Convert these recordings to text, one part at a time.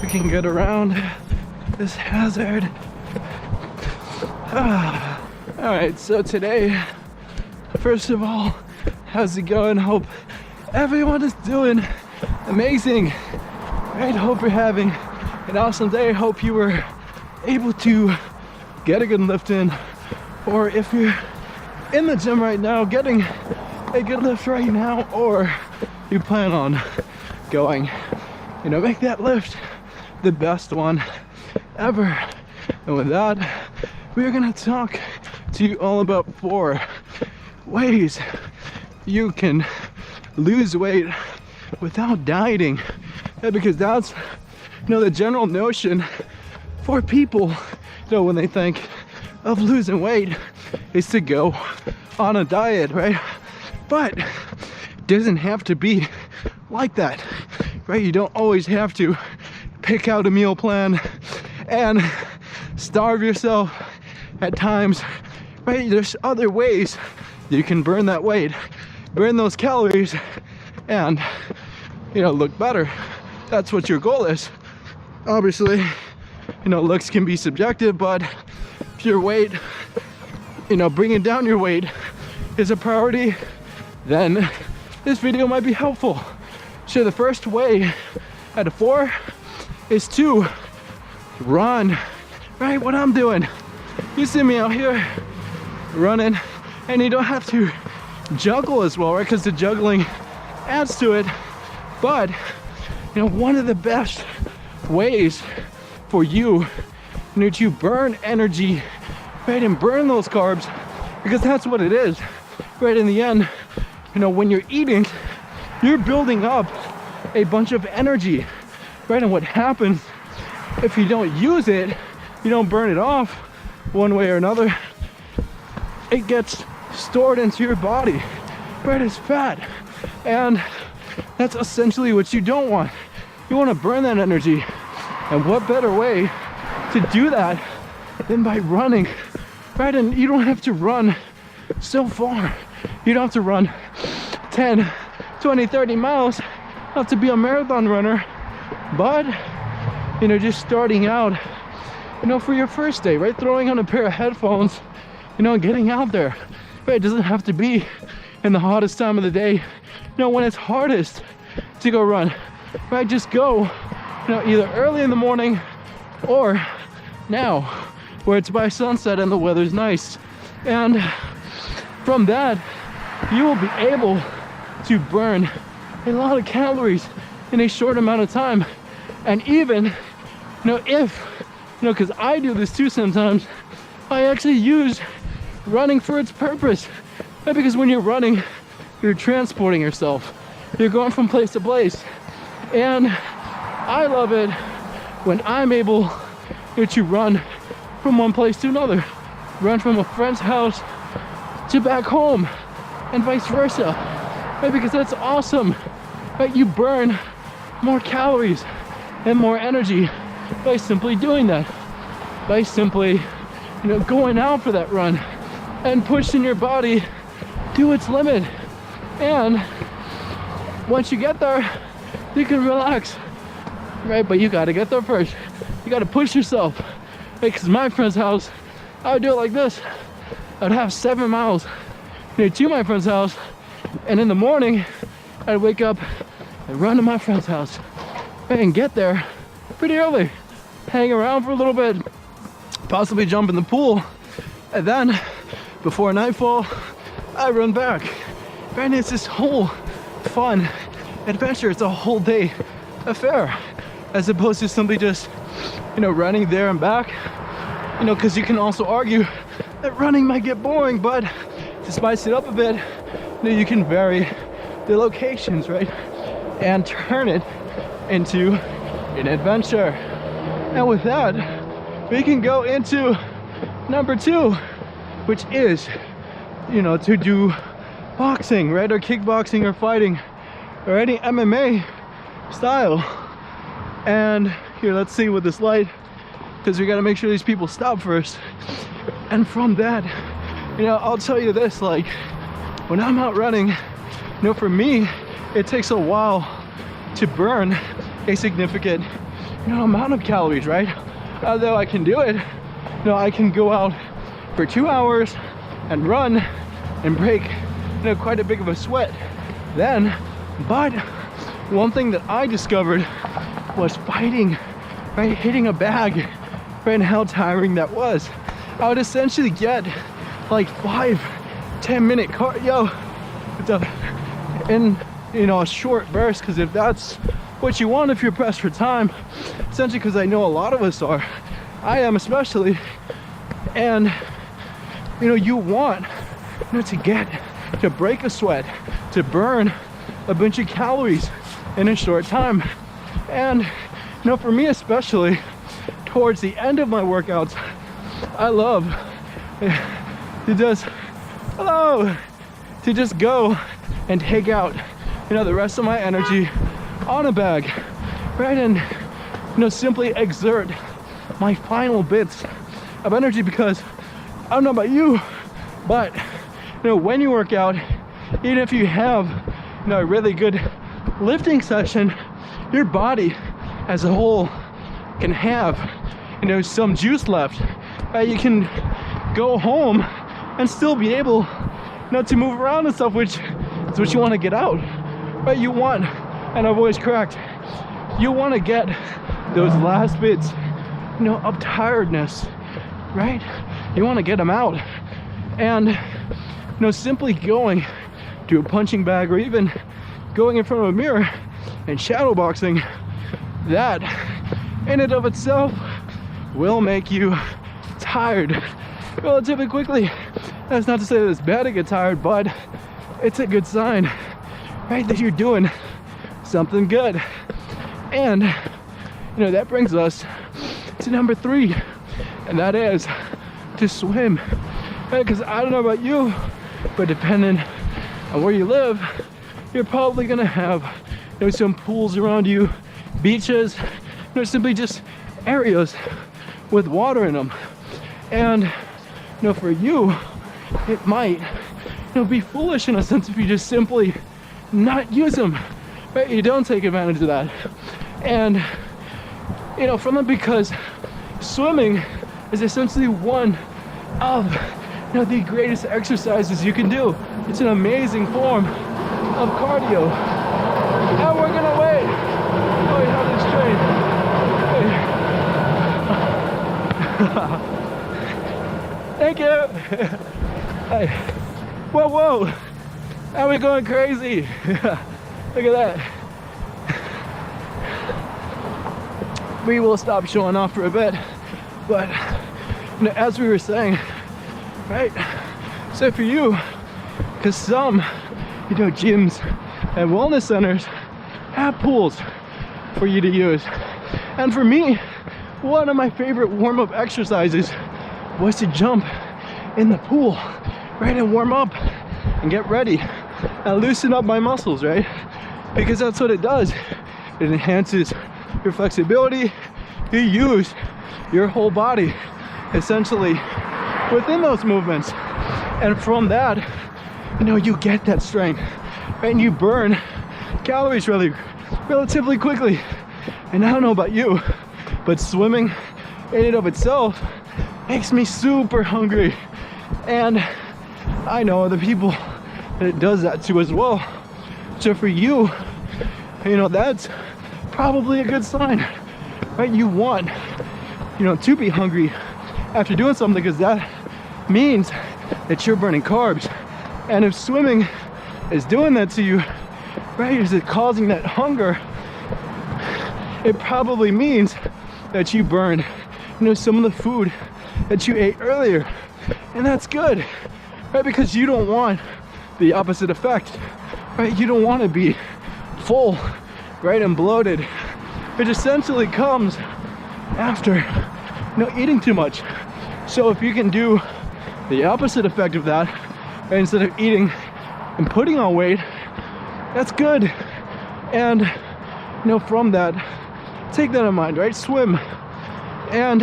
we can get around this hazard. Alright, so today, first of all, how's it going? Hope everyone is doing amazing. Right? Hope you're having an awesome day. Hope you were able to get a good lift in, or if you're in the gym right now getting a good lift right now, or you plan on going, make that lift the best one ever. And with that, we're gonna talk to you all about 4 ways you can lose weight without dieting. Because that's the general notion for people, when they think of losing weight, is to go on a diet, right? But it doesn't have to be like that, right? You don't always have to pick out a meal plan and starve yourself at times, right? There's other ways you can burn that weight, burn those calories, and look better. That's what your goal is. Obviously, looks can be subjective, but if your weight, bringing down your weight is a priority, then this video might be helpful. So the first way out of 4 is to run, right? What I'm doing. You see me out here running, and you don't have to juggle as well, right? Because the juggling adds to it. But one of the best ways for you, to burn energy, right, and burn those carbs, because that's what it is, right? In the end, when you're eating, you're building up a bunch of energy, right? And what happens if you don't use it, you don't burn it off one way or another, it gets stored into your body, right, as fat. And that's essentially what you don't want. You want to burn that energy. And what better way to do that than by running, right? And you don't have to run so far. You don't have to run 10, 20, 30 miles. You don't have to be a marathon runner. But, just starting out, for your first day, right? Throwing on a pair of headphones, and getting out there. Right? It doesn't have to be in the hottest time of the day, when it's hardest to go run, right? Just go, either early in the morning or now, where it's by sunset and the weather's nice. And from that, you will be able to burn a lot of calories in a short amount of time. And even, if, because I do this too sometimes, I actually use running for its purpose. Right? Because when you're running, you're transporting yourself. You're going from place to place. And I love it when I'm able to run from one place to another. Run from a friend's house to back home and vice versa. Right? Because that's awesome. Right? You burn more calories and more energy by simply doing that. By simply, going out for that run and pushing your body to its limit. And once you get there, you can relax, right? But you gotta get there first. You gotta push yourself. Because my friend's house, I would do it like this. I'd have 7 miles to my friend's house, and in the morning, I'd wake up and run to my friend's house, right? And get there pretty early, hang around for a little bit, possibly jump in the pool, and then before nightfall, I run back. Right? And it's this whole fun adventure. It's a whole day affair, as opposed to simply just, running there and back. Because you can also argue that running might get boring, but to spice it up a bit, you can vary the locations, right? And turn it into an adventure. And with that, we can go into number 2, which is, to do boxing, right? Or kickboxing or fighting or any MMA style. And here, let's see with this light, because we got to make sure these people stop first. And from that, I'll tell you this, like, when I'm out running, for me, it takes a while to burn a significant amount of calories, right? Although I can do it, I can go out for 2 hours and run and break, quite a big of a sweat then. But one thing that I discovered was fighting, right? Hitting a bag, right? And how tiring that was. I would essentially get like 5-10 minute cardio in a short burst, because if that's what you want, if you're pressed for time, essentially, because I know a lot of us are, I am especially, and you want to break a sweat, to burn a bunch of calories in a short time. And for me especially, towards the end of my workouts, I love to just go and take out the rest of my energy on a bag, right? And simply exert my final bits of energy, because I don't know about you, but when you work out, even if you have a really good lifting session, your body as a whole can have some juice left. You can go home and still be able to move around and stuff, which is what you want to get out, right? You want, and I've always correct, you want to get those last bits of tiredness, right? You want to get them out. And simply going to a punching bag, or even going in front of a mirror and shadow boxing, that in and of itself will make you tired relatively quickly. That's not to say that it's bad to get tired, but it's a good sign, right, that you're doing something good. And that brings us to number 3, and that is to swim, right? Because I don't know about you, but depending on where you live, you're probably gonna have some pools around you, beaches, simply just areas with water in them. And for you, it might be foolish in a sense if you just simply not use them, right? You don't take advantage of that. And from them, because swimming is essentially one of the greatest exercises you can do. It's an amazing form of cardio. And we're gonna wait. Oh, you have this train. Thank you. Hey. Whoa. And we're going crazy. Look at that. We will stop showing off for a bit, but as we were saying, right? So for you, because some gyms and wellness centers have pools for you to use, and for me, one of my favorite warm-up exercises was to jump in the pool, right, and warm up and get ready and loosen up my muscles, right? Because that's what it does. It enhances your flexibility. You use your whole body essentially within those movements, and from that, you get that strength, right? And you burn calories relatively quickly. And I don't know about you, but swimming in and of itself makes me super hungry, and I know other people that it does that to as well. So for you, that's probably a good sign, right? You want to be hungry after doing something, because that means that you're burning carbs. And if swimming is doing that to you, right, is it causing that hunger, it probably means that you burned some of the food that you ate earlier. And that's good, right? Because you don't want the opposite effect, right? You don't want to be full, right, and bloated, which essentially comes after eating too much. So if you can do the opposite effect of that, right, instead of eating and putting on weight, that's good. And from that, take that in mind, right? Swim. And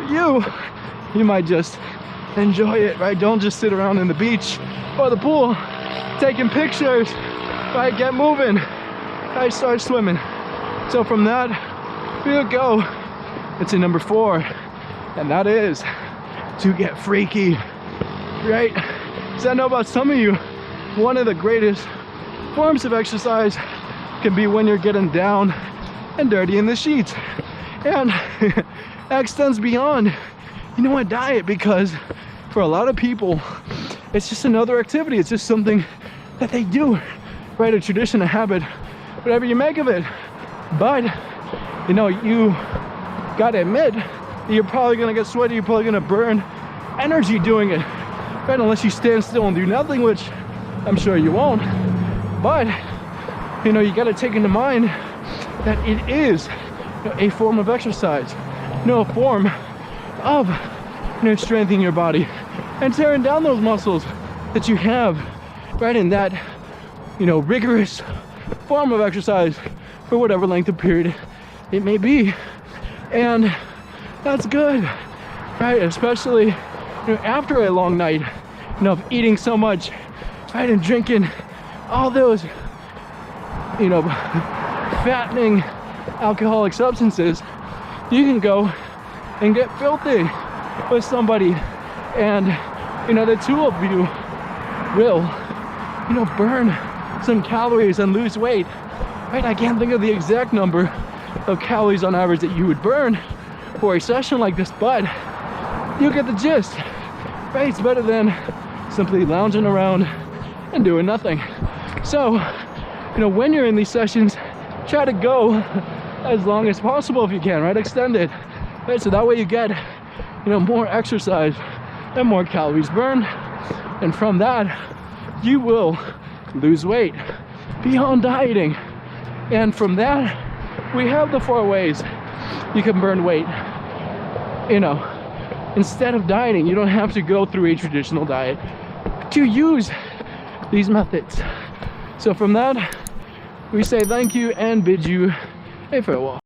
you might just enjoy it, right? Don't just sit around in the beach or the pool taking pictures, right? Get moving, right? Start swimming. So from that, we'll go into number 4, and that is to get freaky, right? So I know about some of you, one of the greatest forms of exercise can be when you're getting down and dirty in the sheets. And that extends beyond, a diet, because for a lot of people, it's just another activity. It's just something that they do, right? A tradition, a habit, whatever you make of it. But, you gotta admit that you're probably gonna get sweaty, you're probably gonna burn energy doing it, right? Unless you stand still and do nothing, which I'm sure you won't. But, you gotta take into mind that it is a form of exercise, a form of, strengthening your body and tearing down those muscles that you have, right, in that, rigorous form of exercise for whatever length of period it may be. And that's good, right? Especially, after a long night, of eating so much, right, and drinking all those, fattening alcoholic substances. You can go and get filthy with somebody, and the two of you will burn some calories and lose weight, right? I can't think of the exact number of calories on average that you would burn for a session like this, but you get the gist, right? It's better than simply lounging around and doing nothing. So when you're in these sessions, try to go as long as possible if you can, right? Extend it, right? So that way you get more exercise and more calories burned, and from that you will lose weight beyond dieting. And from that, we have the 4 ways you can burn weight. Instead of dieting, you don't have to go through a traditional diet to use these methods. So from that, we say thank you and bid you a farewell.